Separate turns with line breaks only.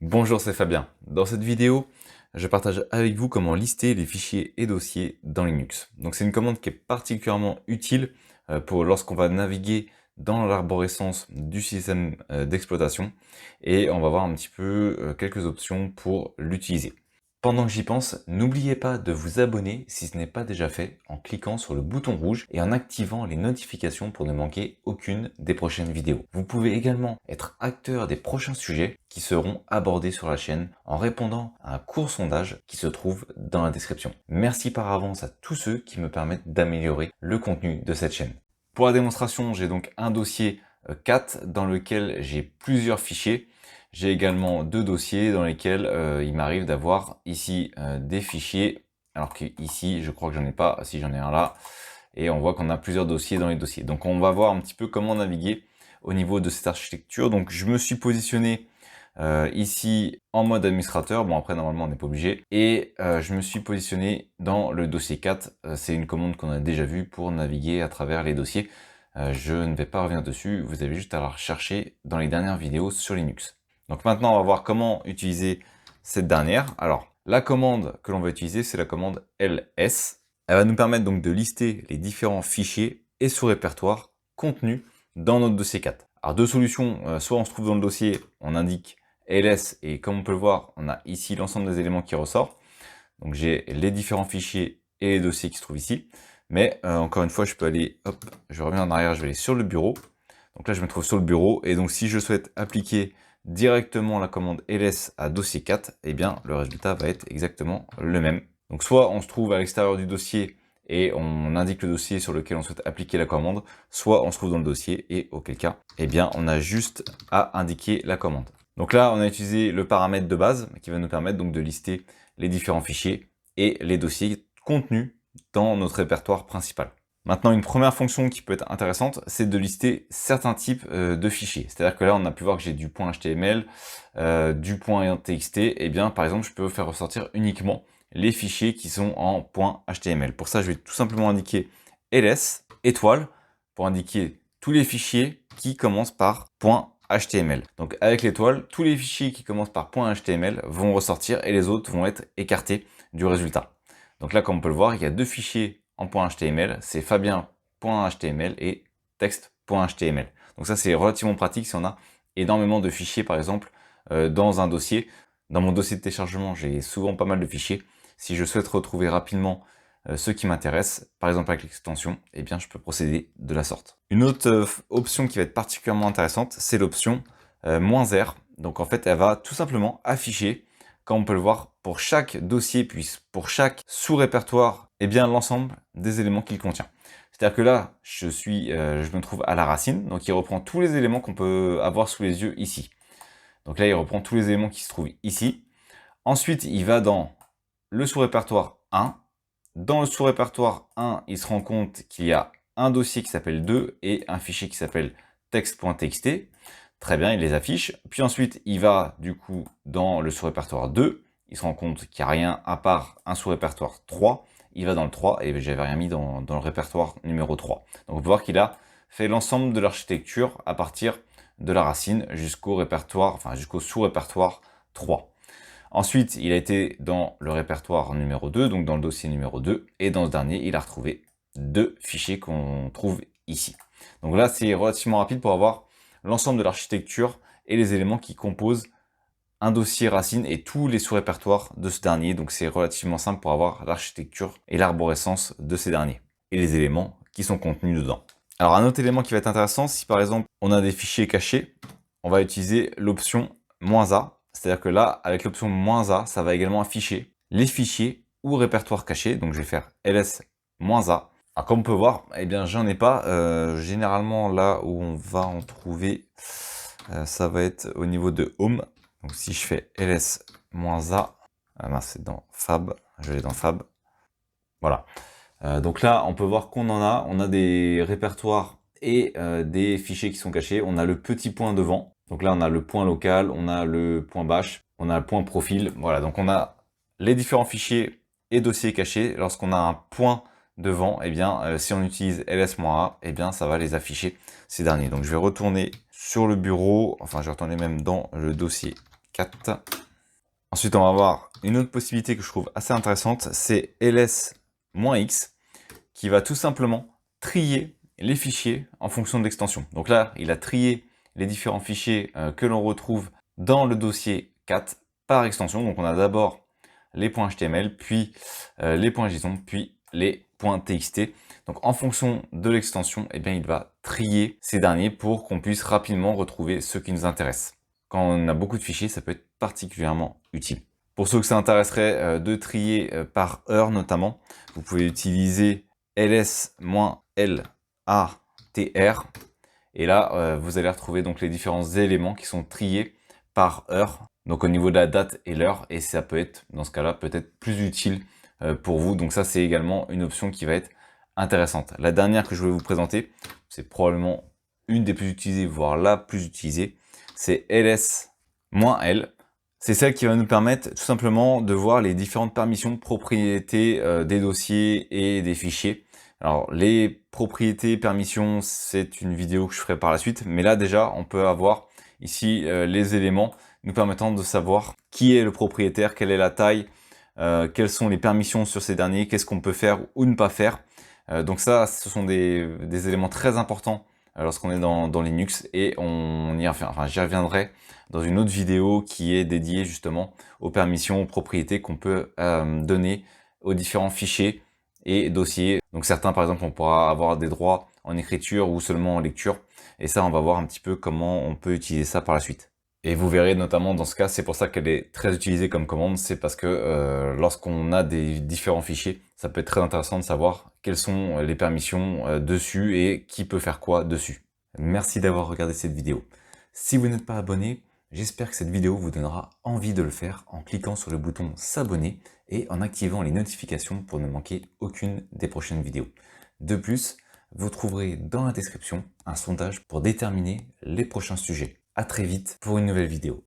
Bonjour, c'est Fabien. Dans cette vidéo, je partage avec vous comment lister les fichiers et dossiers dans Linux. Donc c'est une commande qui est particulièrement utile pour lorsqu'on va naviguer dans l'arborescence du système d'exploitation et on va voir un petit peu quelques options pour l'utiliser. Pendant que j'y pense, n'oubliez pas de vous abonner si ce n'est pas déjà fait en cliquant sur le bouton rouge et en activant les notifications pour ne manquer aucune des prochaines vidéos. Vous pouvez également être acteur des prochains sujets qui seront abordés sur la chaîne en répondant à un court sondage qui se trouve dans la description. Merci par avance à tous ceux qui me permettent d'améliorer le contenu de cette chaîne. Pour la démonstration, j'ai donc un dossier CAT dans lequel j'ai plusieurs fichiers. J'ai également deux dossiers dans lesquels il m'arrive d'avoir ici des fichiers, alors que ici je crois que j'en ai pas, si j'en ai un là, et on voit qu'on a plusieurs dossiers dans les dossiers. Donc on va voir un petit peu comment naviguer au niveau de cette architecture. Donc je me suis positionné ici en mode administrateur, bon après normalement on n'est pas obligé, et je me suis positionné dans le dossier 4, c'est une commande qu'on a déjà vue pour naviguer à travers les dossiers. Je ne vais pas revenir dessus, vous avez juste à la rechercher dans les dernières vidéos sur Linux. Donc maintenant, on va voir comment utiliser cette dernière. Alors, la commande que l'on va utiliser, c'est la commande ls. Elle va nous permettre donc de lister les différents fichiers et sous-répertoires contenus dans notre dossier 4. Alors, deux solutions. Soit on se trouve dans le dossier, on indique ls, et comme on peut le voir, on a ici l'ensemble des éléments qui ressortent. Donc, j'ai les différents fichiers et les dossiers qui se trouvent ici. Mais encore une fois, je peux aller, hop, je reviens en arrière, je vais aller sur le bureau. Donc là, je me trouve sur le bureau, et donc si je souhaite appliquer directement la commande ls à dossier 4, eh bien le résultat va être exactement le même. Donc soit on se trouve à l'extérieur du dossier et on indique le dossier sur lequel on souhaite appliquer la commande, soit on se trouve dans le dossier et auquel cas, eh bien on a juste à indiquer la commande. Donc là, on a utilisé le paramètre de base qui va nous permettre donc de lister les différents fichiers et les dossiers contenus dans notre répertoire principal. Maintenant, une première fonction qui peut être intéressante, c'est de lister certains types de fichiers. C'est-à-dire que là, on a pu voir que j'ai du .html, du .txt, et bien, par exemple, je peux faire ressortir uniquement les fichiers qui sont en .html. Pour ça, je vais tout simplement indiquer ls, étoile, pour indiquer tous les fichiers qui commencent par .html. Donc, avec l'étoile, tous les fichiers qui commencent par .html vont ressortir et les autres vont être écartés du résultat. Donc là, comme on peut le voir, il y a deux fichiers en .html, c'est fabien.html et text.html. Donc ça, c'est relativement pratique si on a énormément de fichiers, par exemple, dans un dossier. Dans mon dossier de téléchargement, j'ai souvent pas mal de fichiers. Si je souhaite retrouver rapidement ceux qui m'intéressent, par exemple avec l'extension, eh bien, je peux procéder de la sorte. Une autre option qui va être particulièrement intéressante, c'est l'option -r. Donc en fait, elle va tout simplement afficher, comme on peut le voir, pour chaque dossier, puis pour chaque sous-répertoire, eh bien l'ensemble des éléments qu'il contient. C'est-à-dire que là, je me trouve à la racine, donc il reprend tous les éléments qu'on peut avoir sous les yeux ici. Donc là, il reprend tous les éléments qui se trouvent ici. Ensuite, il va dans le sous-répertoire 1. Dans le sous-répertoire 1, il se rend compte qu'il y a un dossier qui s'appelle 2 et un fichier qui s'appelle text.txt. Très bien, il les affiche. Puis ensuite, il va du coup dans le sous-répertoire 2. Il se rend compte qu'il n'y a rien à part un sous-répertoire 3. Il va dans le 3 et j'avais rien mis dans le répertoire numéro 3. Donc on peut voir qu'il a fait l'ensemble de l'architecture à partir de la racine jusqu'au répertoire, enfin jusqu'au sous-répertoire 3. Ensuite, il a été dans le répertoire numéro 2, donc dans le dossier numéro 2, et dans ce dernier, il a retrouvé deux fichiers qu'on trouve ici. Donc là, c'est relativement rapide pour avoir l'ensemble de l'architecture et les éléments qui composent un dossier racine et tous les sous-répertoires de ce dernier. Donc c'est relativement simple pour avoir l'architecture et l'arborescence de ces derniers et les éléments qui sont contenus dedans. Alors un autre élément qui va être intéressant, si par exemple on a des fichiers cachés, on va utiliser l'option -a. C'est-à-dire que là, avec l'option -a, ça va également afficher les fichiers ou répertoires cachés. Donc je vais faire ls -a. Alors comme on peut voir, eh bien j'en ai pas. Généralement là où on va en trouver, ça va être au niveau de home. Donc si je fais ls -a, c'est dans fab, je vais aller dans fab. Voilà. Donc là, on peut voir qu'on on a des répertoires et des fichiers qui sont cachés. On a le petit point devant. Donc là, on a le point local, on a le point bash, on a le point profil. Voilà, donc on a les différents fichiers et dossiers cachés. Lorsqu'on a un point devant, eh bien, si on utilise ls-a, eh bien, ça va les afficher, ces derniers. Donc je vais retourner sur le bureau, enfin, je vais retourner même dans le dossier 4. Ensuite, on va avoir une autre possibilité que je trouve assez intéressante, c'est ls-x, qui va tout simplement trier les fichiers en fonction de l'extension. Donc là, il a trié les différents fichiers que l'on retrouve dans le dossier 4 par extension. Donc on a d'abord les .html, puis les .json, puis les .txt. Donc en fonction de l'extension, eh bien, il va trier ces derniers pour qu'on puisse rapidement retrouver ceux qui nous intéressent. Quand on a beaucoup de fichiers, ça peut être particulièrement utile. Pour ceux que ça intéresserait de trier par heure notamment, vous pouvez utiliser ls-latr, et là vous allez retrouver donc les différents éléments qui sont triés par heure, donc au niveau de la date et l'heure, et ça peut être, dans ce cas-là, peut-être plus utile pour vous. Donc ça, c'est également une option qui va être intéressante. La dernière que je voulais vous présenter, c'est probablement une des plus utilisées, voire la plus utilisée, c'est ls-l. C'est celle qui va nous permettre tout simplement de voir les différentes permissions, propriétés des dossiers et des fichiers. Alors les propriétés, permissions, c'est une vidéo que je ferai par la suite, mais là déjà on peut avoir ici les éléments nous permettant de savoir qui est le propriétaire, quelle est la taille, quelles sont les permissions sur ces derniers, qu'est-ce qu'on peut faire ou ne pas faire. Donc ça, ce sont des éléments très importants lorsqu'on est dans Linux, et j'y reviendrai dans une autre vidéo qui est dédiée justement aux permissions, aux propriétés qu'on peut donner aux différents fichiers et dossiers. Donc certains, par exemple, on pourra avoir des droits en écriture ou seulement en lecture, et ça, on va voir un petit peu comment on peut utiliser ça par la suite. Et vous verrez notamment dans ce cas, c'est pour ça qu'elle est très utilisée comme commande, c'est parce que lorsqu'on a des différents fichiers, ça peut être très intéressant de savoir quelles sont les permissions dessus et qui peut faire quoi dessus. Merci d'avoir regardé cette vidéo. Si vous n'êtes pas abonné, j'espère que cette vidéo vous donnera envie de le faire en cliquant sur le bouton s'abonner et en activant les notifications pour ne manquer aucune des prochaines vidéos. De plus, vous trouverez dans la description un sondage pour déterminer les prochains sujets. À très vite pour une nouvelle vidéo.